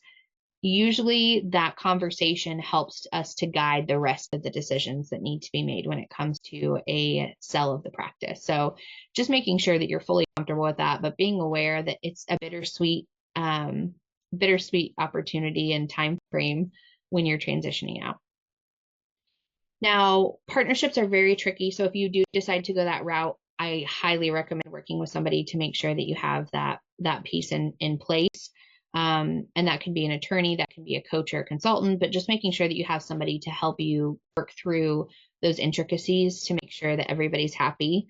Usually that conversation helps us to guide the rest of the decisions that need to be made when it comes to a sell of the practice. So just making sure that you're fully comfortable with that, but being aware that it's a bittersweet opportunity and time frame when you're transitioning out. Now, partnerships are very tricky. So if you do decide to go that route, I highly recommend working with somebody to make sure that you have that piece in place. And that can be an attorney, that can be a coach or a consultant, but just making sure that you have somebody to help you work through those intricacies to make sure that everybody's happy,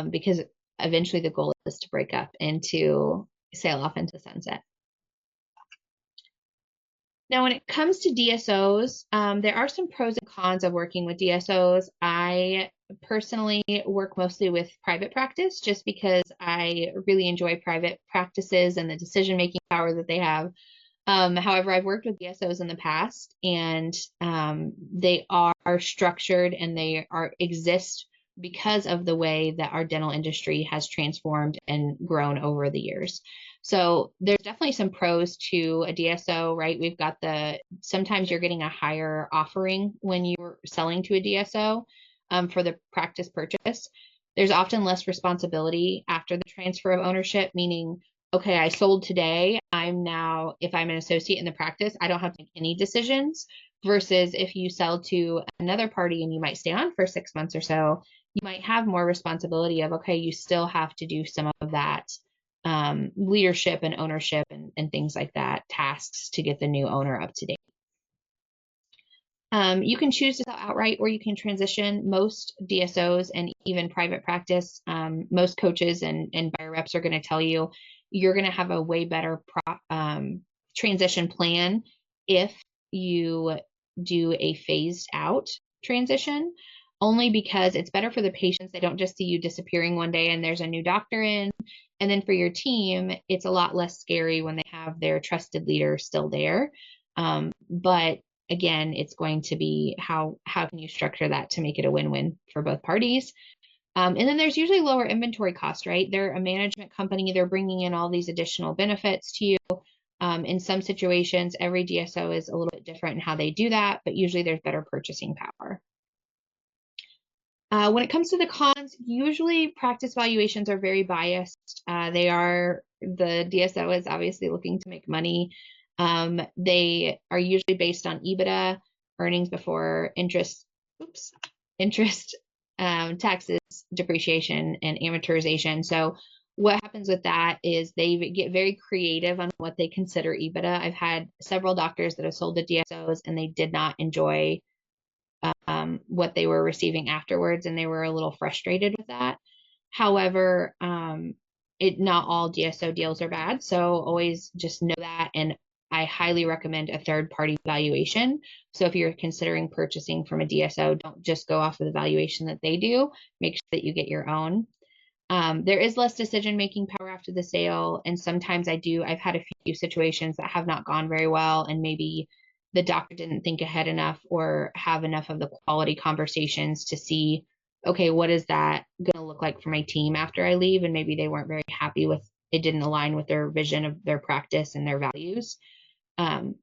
because eventually the goal is to break up and to sail off into the sunset. Now, when it comes to DSOs, there are some pros and cons of working with DSOs. I personally work mostly with private practice just because I really enjoy private practices and the decision-making power that they have. However, I've worked with DSOs in the past, and they are structured and they exist because of the way that our dental industry has transformed and grown over the years. So there's definitely some pros to a DSO, right? We've got sometimes you're getting a higher offering when you're selling to a DSO for the practice purchase. There's often less responsibility after the transfer of ownership, meaning, okay, I sold today. If I'm an associate in the practice, I don't have to make any decisions, versus if you sell to another party and you might stay on for 6 months or so, you might have more responsibility of, okay, you still have to do some of that leadership and ownership and things like that, tasks to get the new owner up to date. You can choose to sell outright, or you can transition. Most DSOs and even private practice, most coaches and buyer reps are going to tell you you're going to have a way better transition plan if you do a phased out transition, only because it's better for the patients. They don't just see you disappearing one day and there's a new doctor in. And then for your team, it's a lot less scary when they have their trusted leader still there. But again, it's going to be how can you structure that to make it a win-win for both parties. And then there's usually lower inventory cost, right? They're a management company. They're bringing in all these additional benefits to you. In some situations, every DSO is a little bit different in how they do that, but usually there's better purchasing power. When it comes to the cons, usually practice valuations are very biased. The DSO is obviously looking to make money. They are usually based on EBITDA, earnings before interest, taxes, depreciation, and amortization. So what happens with that is they get very creative on what they consider EBITDA. I've had several doctors that have sold to DSOs and they did not enjoy what they were receiving afterwards, and they were a little frustrated with that. However, not all DSO deals are bad, so always just know that. And I highly recommend a third-party valuation. So if you're considering purchasing from a DSO, don't just go off of the valuation that they do. Make sure that you get your own. There is less decision-making power after the sale, and sometimes I've had a few situations that have not gone very well, and maybe the doctor didn't think ahead enough or have enough of the quality conversations to see, okay, what is that going to look like for my team after I leave? And maybe they weren't very happy with it, didn't align with their vision of their practice and their values.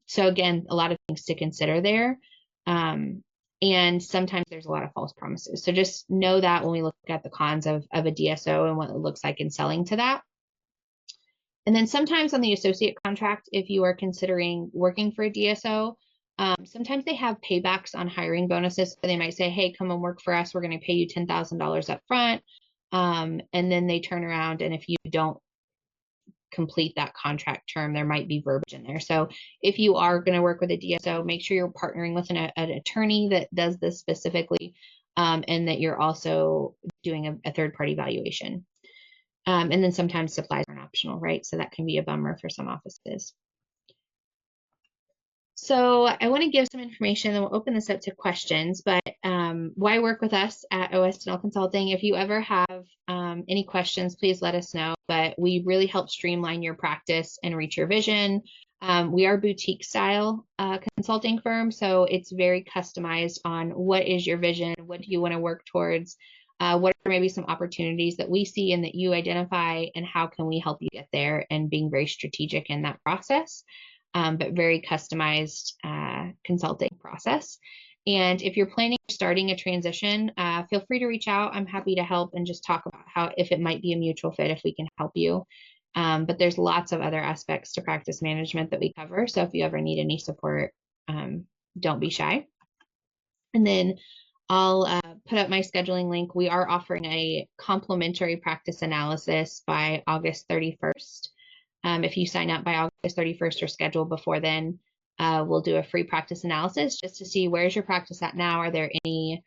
So again, a lot of things to consider there. And sometimes there's a lot of false promises. So just know that when we look at the cons of a DSO and what it looks like in selling to that. And then sometimes on the associate contract, if you are considering working for a DSO, sometimes they have paybacks on hiring bonuses. So they might say, hey, come and work for us. We're going to pay you $10,000 up front. And then they turn around, and if you don't complete that contract term, there might be verbiage in there. So if you are going to work with a DSO, make sure you're partnering with an attorney that does this specifically, and that you're also doing a third-party valuation. And then sometimes supplies aren't optional, right? So that can be a bummer for some offices. So I want to give some information, and we'll open this up to questions, but why work with us at OS Dental Consulting? If you ever have any questions, please let us know, but we really help streamline your practice and reach your vision. We are boutique style consulting firm, so it's very customized on what is your vision, what do you want to work towards, what are maybe some opportunities that we see and that you identify, and how can we help you get there, and being very strategic in that process. But very customized consulting process. And if you're planning on starting a transition, feel free to reach out. I'm happy to help and just talk about how, if it might be a mutual fit, if we can help you. But there's lots of other aspects to practice management that we cover. So if you ever need any support, don't be shy. And then I'll put up my scheduling link. We are offering a complimentary practice analysis by August 31st. If you sign up by August 31st or schedule before then, we'll do a free practice analysis just to see where's your practice at now. Are there any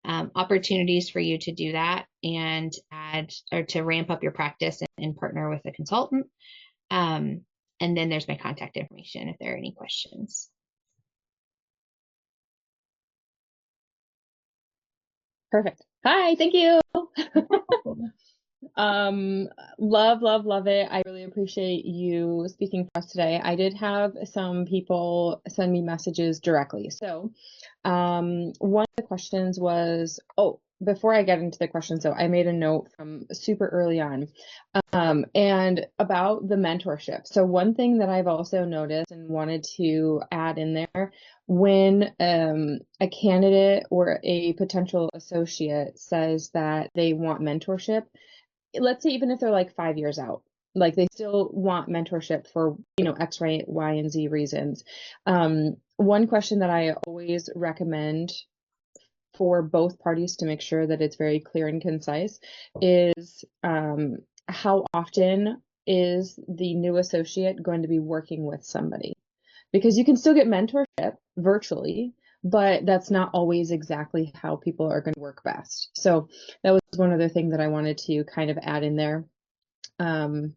opportunities for you to do that and add or to ramp up your practice and partner with a consultant? And then there's my contact information if there are any questions. Perfect. Hi, thank you. Love it. I really appreciate you speaking for us today. I did have some people send me messages directly. So, one of the questions was, before I get into the questions, though, I made a note from super early on, and about the mentorship. So one thing that I've also noticed and wanted to add in there, when a candidate or a potential associate says that they want mentorship, let's say even if they're like 5 years out, like they still want mentorship for, X, Y, and Z reasons. One question that I always recommend for both parties to make sure that it's very clear and concise is how often is the new associate going to be working with somebody? Because you can still get mentorship virtually, but that's not always exactly how people are going to work best. So that was one other thing that I wanted to kind of add in there. Because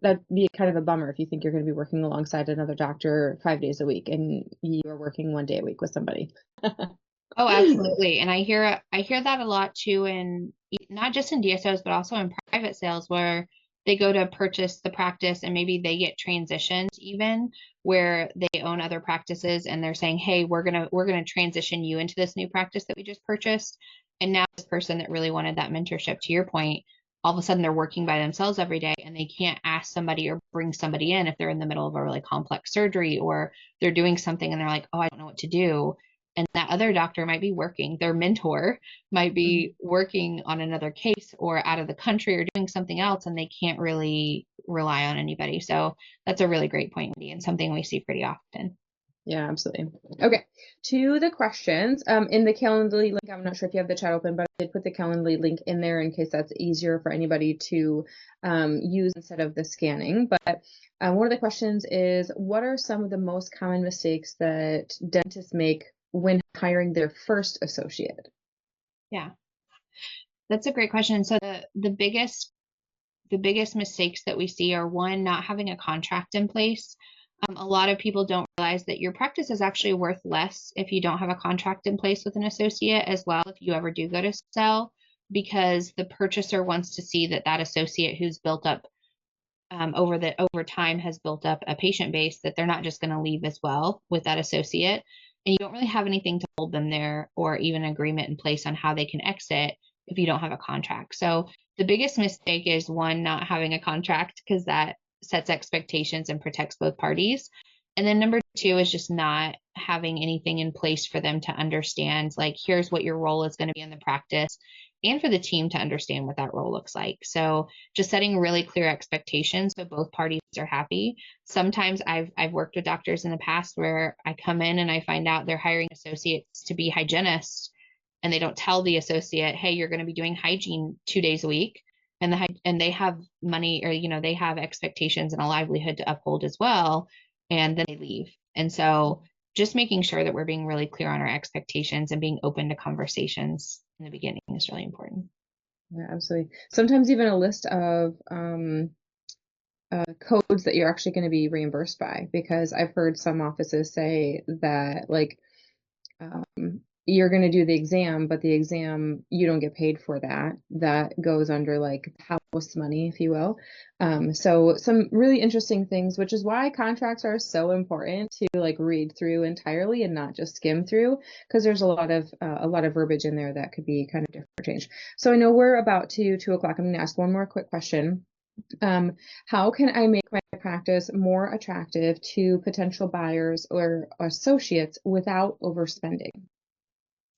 that'd be kind of a bummer if you think you're going to be working alongside another doctor 5 days a week and you are working 1 day a week with somebody. Oh, absolutely. And I hear that a lot too, in not just in DSOs, but also in private sales where they go to purchase the practice and maybe they get transitioned even where they own other practices and they're saying, hey, we're gonna transition you into this new practice that we just purchased. And now this person that really wanted that mentorship, to your point, all of a sudden they're working by themselves every day and they can't ask somebody or bring somebody in if they're in the middle of a really complex surgery or they're doing something and they're like, oh, I don't know what to do. And that other doctor might be working, their mentor might be working on another case or out of the country or doing something else, and they can't really rely on anybody. So that's a really great point, Wendy, and something we see pretty often. Yeah, absolutely. Okay, to the questions. In the Calendly link, I'm not sure if you have the chat open, but I did put the Calendly link in there in case that's easier for anybody to use instead of the scanning. But one of the questions is, what are some of the most common mistakes that dentists make when hiring their first associate? Yeah, that's a great question. So the biggest mistakes that we see are, one, not having a contract in place. A lot of people don't realize that your practice is actually worth less if you don't have a contract in place with an associate as well, if you ever do go to sell, because the purchaser wants to see that associate who's built up over time has built up a patient base, that they're not just going to leave as well with that associate. And you don't really have anything to hold them there or even an agreement in place on how they can exit if you don't have a contract. So the biggest mistake is, one, not having a contract, because that sets expectations and protects both parties. And then number two is just not having anything in place for them to understand, like, here's what your role is going to be in the practice, and for the team to understand what that role looks like. So just setting really clear expectations so both parties are happy. Sometimes I've worked with doctors in the past where I come in and I find out they're hiring associates to be hygienists, and they don't tell the associate, hey, you're going to be doing hygiene 2 days a week. and they have money, or they have expectations and a livelihood to uphold as well, and then they leave. And so just making sure that we're being really clear on our expectations and being open to conversations in the beginning is really important. Yeah, absolutely. Sometimes even a list of codes that you're actually going to be reimbursed by, because I've heard some offices say that like you're going to do the exam, but the exam, you don't get paid for that. That goes under like house money, if you will. So some really interesting things, which is why contracts are so important to like read through entirely and not just skim through, because there's a lot of verbiage in there that could be kind of different or change. So I know we're about to 2 o'clock. I'm going to ask one more quick question. How can I make my practice more attractive to potential buyers or associates without overspending?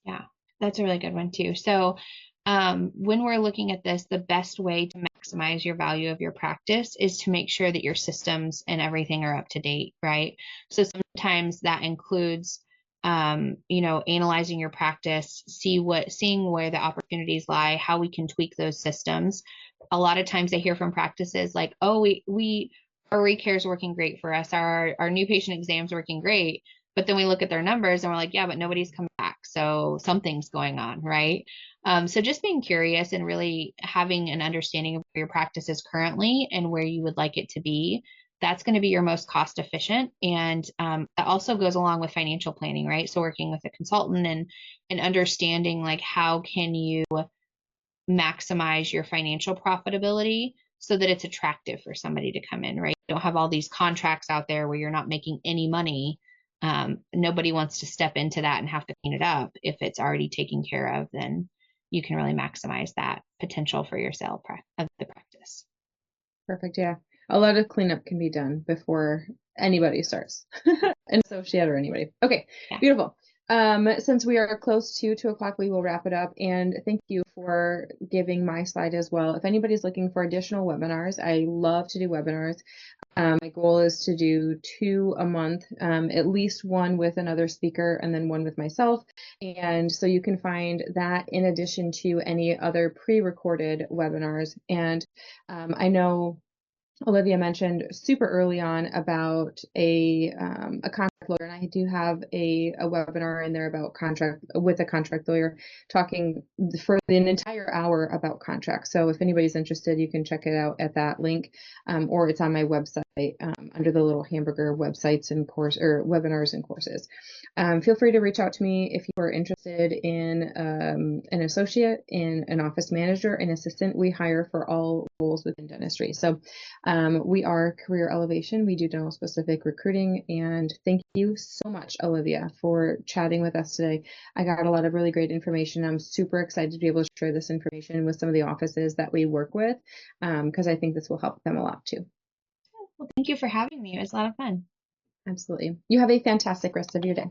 Yeah, that's a really good one too. So, when we're looking at this, the best way to maximize your value of your practice is to make sure that your systems and everything are up to date, right? So sometimes that includes, analyzing your practice, seeing where the opportunities lie, how we can tweak those systems. A lot of times I hear from practices like, oh, our recare is working great for us. Our new patient exams working great. But then we look at their numbers and we're like, yeah, but nobody's come back. So something's going on, right? So just being curious and really having an understanding of where your practice is currently and where you would like it to be. That's going to be your most cost efficient. And that also goes along with financial planning, right? So working with a consultant and understanding like how can you maximize your financial profitability so that it's attractive for somebody to come in, right? You don't have all these contracts out there where you're not making any money. Nobody wants to step into that and have to clean it up. If it's already taken care of, then you can really maximize that potential for your sale of the practice. Perfect. Yeah. A lot of cleanup can be done before anybody starts, an associate or anybody. Okay. Yeah. Beautiful. Since we are close to 2 o'clock, we will wrap it up. And thank you for giving my slide as well. If anybody's looking for additional webinars, I love to do webinars. My goal is to do 2 a month, at least one with another speaker and then one with myself. And so you can find that in addition to any other pre-recorded webinars. And I know Olivia mentioned super early on about a contract lawyer, and I do have a webinar in there about contract with a contract lawyer, talking for an entire hour about contracts. So if anybody's interested, you can check it out at that link, or it's on my website under the little hamburger websites and course or webinars and courses. Feel free to reach out to me if you are interested in an associate, in an office manager, an assistant. We hire for all roles within dentistry. So we are Career Elevation. We do dental specific recruiting. And thank you so much, Olivia, for chatting with us today. I got a lot of really great information. I'm super excited to be able to share this information with some of the offices that we work with, because I think this will help them a lot too. Well, thank you for having me. It was a lot of fun. Absolutely. You have a fantastic rest of your day.